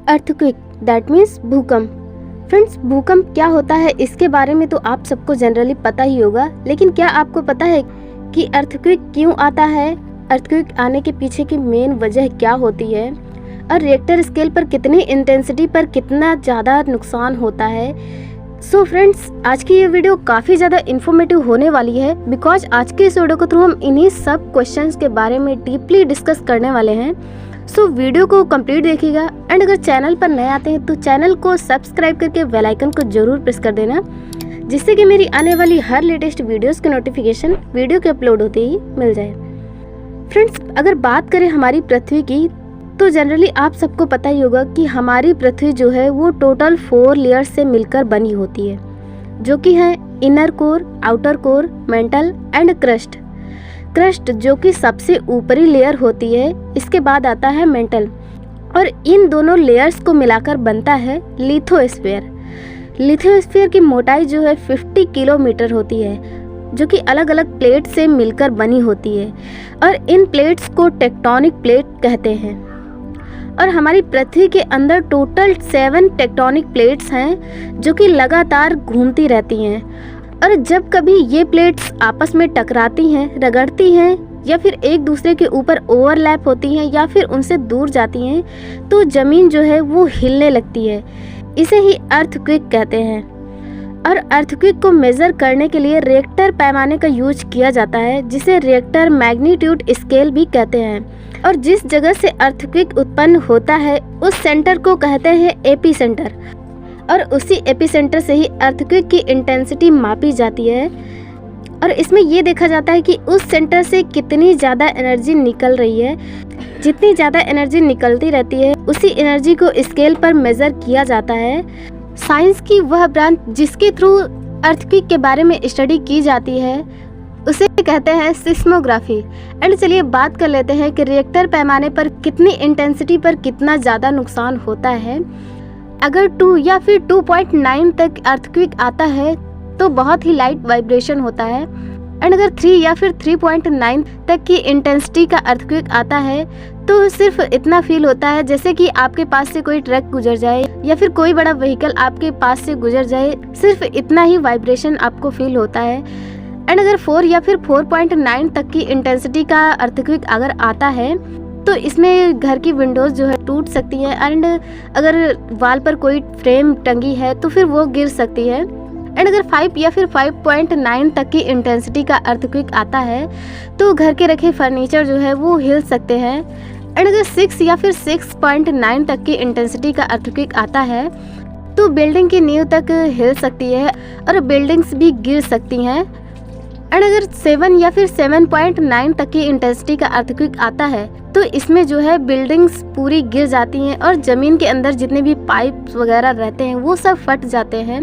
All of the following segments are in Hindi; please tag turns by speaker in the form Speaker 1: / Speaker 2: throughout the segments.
Speaker 1: अर्थक्वेक दैट मीन्स भूकंप। फ्रेंड्स, भूकंप क्या होता है इसके बारे में तो आप सबको जनरली पता ही होगा, लेकिन क्या आपको पता है कि अर्थक्वेक क्यों आता है, अर्थक्वेक आने के पीछे की मेन वजह क्या होती है और रिएक्टर स्केल पर कितनी इंटेंसिटी पर कितना ज़्यादा नुकसान होता है। सो फ्रेंड्स, आज की ये वीडियो काफ़ी ज़्यादा इन्फॉर्मेटिव होने वाली है, बिकॉज आज के इस वीडियो के थ्रू हम इन्हीं सब क्वेश्चंस के बारे में डीपली डिस्कस करने वाले हैं। सो वीडियो को कंप्लीट देखिएगा एंड अगर चैनल पर नए आते हैं तो चैनल को सब्सक्राइब करके बेल आइकन को जरूर प्रेस कर देना, जिससे कि मेरी आने वाली हर लेटेस्ट वीडियोस की नोटिफिकेशन वीडियो के अपलोड होते ही मिल जाए। फ्रेंड्स, अगर बात करें हमारी पृथ्वी की, तो जनरली आप सबको पता ही होगा कि हमारी पृथ्वी जो है वो टोटल 4 लेयर्स से मिलकर बनी होती है, जो कि है inner core, outer core, mental and crust. Crust जो कि सबसे ऊपरी लेयर होती है, इसके बाद आता है मेंटल, और इन दोनों लेयर्स को मिलाकर बनता है लिथोस्फीयर। लिथोस्फीयर की मोटाई जो है 50 किलोमीटर होती है, जो कि अलग अलग प्लेट से मिलकर बनी होती है, और इन प्लेट्स को टेक्टोनिक प्लेट कहते हैं। और हमारी पृथ्वी के अंदर टोटल 7 टेक्टोनिक प्लेट्स हैं, जो कि लगातार घूमती रहती हैं, और जब कभी ये प्लेट्स आपस में टकराती हैं, रगड़ती हैं, या फिर एक दूसरे के ऊपर ओवरलैप होती हैं, या फिर उनसे दूर जाती हैं, तो ज़मीन जो है वो हिलने लगती है। इसे ही अर्थक्वेक कहते हैं। और अर्थक्वेक को मेज़र करने के लिए रिएक्टर पैमाने का यूज किया जाता है, जिसे रिएक्टर मैग्नीट्यूड स्केल भी कहते हैं। और जिस जगह से अर्थक्वेक उत्पन्न होता है उस सेंटर को कहते हैं एपीसेंटर, और उसी एपीसेंटर से ही अर्थक्वेक की इंटेंसिटी मापी जाती है। और इसमें ये देखा जाता है कि उस सेंटर से कितनी ज़्यादा एनर्जी निकल रही है। जितनी ज़्यादा एनर्जी निकलती रहती है, उसी एनर्जी को स्केल पर मेज़र किया जाता है। साइंस की वह ब्रांच जिसके थ्रू अर्थक्वेक के बारे में स्टडी की जाती है, उसे कहते हैं सिस्मोग्राफी। एंड चलिए बात कर लेते हैं कि रिएक्टर पैमाने पर कितनी इंटेंसिटी पर कितना ज़्यादा नुकसान होता है। अगर 2 या फिर 2.9 तक अर्थक्वेक आता है तो बहुत ही लाइट वाइब्रेशन होता है, एंड अगर 3 या फिर 3.9 तक की इंटेंसिटी का अर्थक्वेक आता है तो सिर्फ इतना फील होता है जैसे कि आपके पास से कोई ट्रक गुजर जाए या फिर कोई बड़ा व्हीकल आपके पास से गुजर जाए, सिर्फ इतना ही वाइब्रेशन आपको फील होता है। एंड अगर 4 या फिर 4.9 तक की इंटेंसिटी का अर्थक्वेक अगर आता है तो इसमें घर की विंडोज़ जो है टूट सकती है, एंड अगर वाल पर कोई फ्रेम टंगी है तो फिर वो गिर सकती है। एंड अगर 5 या फिर 5.9 तक की इंटेंसिटी का अर्थक्वेक आता है तो घर के रखे फर्नीचर जो है वो हिल सकते हैं। एंड अगर 6 या फिर 6.9 तक की इंटेंसिटी का अर्थक्वेक आता है तो बिल्डिंग की नींव तक हिल सकती है और बिल्डिंग्स भी गिर सकती हैं। एंड अगर 7 या फिर 7.9 तक की इंटेंसिटी का अर्थक्वेक आता है तो इसमें जो है बिल्डिंग्स पूरी गिर जाती हैं और ज़मीन के अंदर जितने भी पाइप्स वगैरह रहते हैं वो सब फट जाते हैं।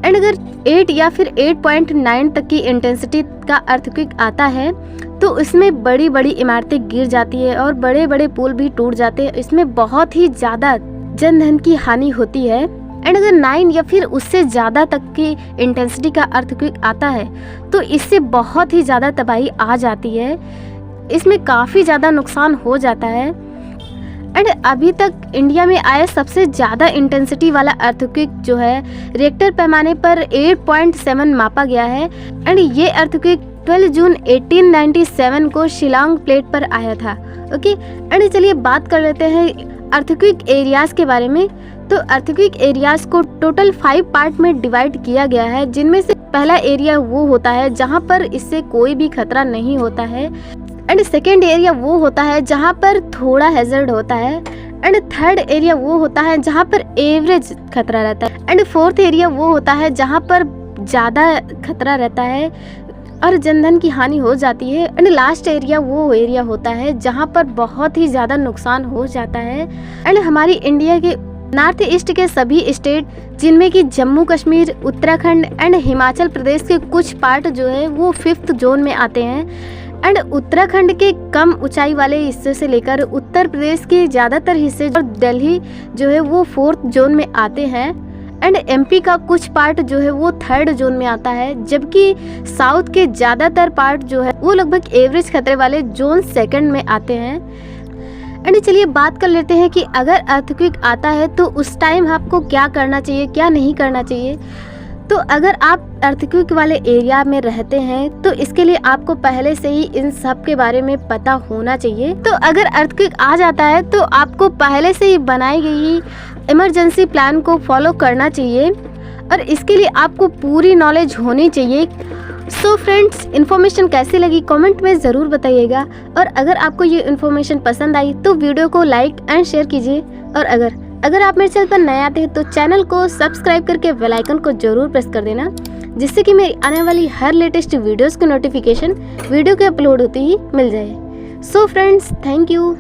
Speaker 1: एंड अगर 8 या फिर 8.9 तक की इंटेंसिटी का अर्थक्वेक आता है तो इसमें बड़ी बड़ी इमारतें गिर जाती है और बड़े बड़े पुल भी टूट जाते हैं। इसमें बहुत ही ज़्यादा जनधन की हानि होती है। एंड अगर 9 या फिर उससे ज़्यादा तक की इंटेंसिटी का अर्थक्वेक आता है तो इससे बहुत ही ज़्यादा तबाही आ जाती है, इसमें काफ़ी ज़्यादा नुकसान हो जाता है। एंड अभी तक इंडिया में आया सबसे ज़्यादा इंटेंसिटी वाला अर्थक्वेक जो है रिएक्टर पैमाने पर 8.7 मापा गया है। एंड ये अर्थक्वेक 12 जून 1897 को शिलांग प्लेट पर आया था। ओके, एंड चलिए बात कर लेते हैं अर्थक्वेक एरियाज़ के बारे में। तो अर्थक्वेक एरियाज़ को टोटल 5 पार्ट में डिवाइड किया गया है, जिनमें से पहला एरिया वो होता है जहाँ पर इससे कोई भी खतरा नहीं होता है। एंड सेकेंड एरिया वो होता है जहाँ पर थोड़ा हैजर्ड होता है। एंड थर्ड एरिया वो होता है जहाँ पर एवरेज खतरा रहता है। एंड फोर्थ एरिया वो होता है जहाँ पर ज़्यादा खतरा रहता है और जनधन की हानि हो जाती है। एंड लास्ट एरिया वो एरिया होता है जहाँ पर बहुत ही ज़्यादा नुकसान हो जाता है। एंड हमारी इंडिया के नॉर्थ ईस्ट के सभी स्टेट, जिनमें कि जम्मू कश्मीर, उत्तराखंड एंड हिमाचल प्रदेश के कुछ पार्ट जो है वो 5th जोन में आते हैं। एंड उत्तराखंड के कम ऊंचाई वाले हिस्से से लेकर उत्तर प्रदेश के ज़्यादातर हिस्से और दिल्ली जो है वो 4th जोन में आते हैं। एंड एमपी का कुछ पार्ट जो है वो 3rd जोन में आता है, जबकि साउथ के ज़्यादातर पार्ट जो है वो लगभग एवरेज खतरे वाले जोन 2nd में आते हैं। एंड चलिए बात कर लेते हैं कि अगर अर्थक्वेक आता है तो उस टाइम आपको क्या करना चाहिए, क्या नहीं करना चाहिए। तो अगर आप अर्थक्वेक वाले एरिया में रहते हैं तो इसके लिए आपको पहले से ही इन सब के बारे में पता होना चाहिए। तो अगर अर्थक्वेक आ जाता है तो आपको पहले से ही बनाई गई इमरजेंसी प्लान को फॉलो करना चाहिए और इसके लिए आपको पूरी नॉलेज होनी चाहिए। सो फ्रेंड्स, इन्फॉर्मेशन कैसी लगी कमेंट में ज़रूर बताइएगा और अगर आपको ये इन्फॉर्मेशन पसंद आई तो वीडियो को लाइक एंड शेयर कीजिए और अगर आप मेरे चैनल पर नए आते हैं तो चैनल को सब्सक्राइब करके बेल आइकन को जरूर प्रेस कर देना, जिससे कि मेरी आने वाली हर लेटेस्ट वीडियोस की नोटिफिकेशन वीडियो के अपलोड होते ही मिल जाए। So friends, thank you.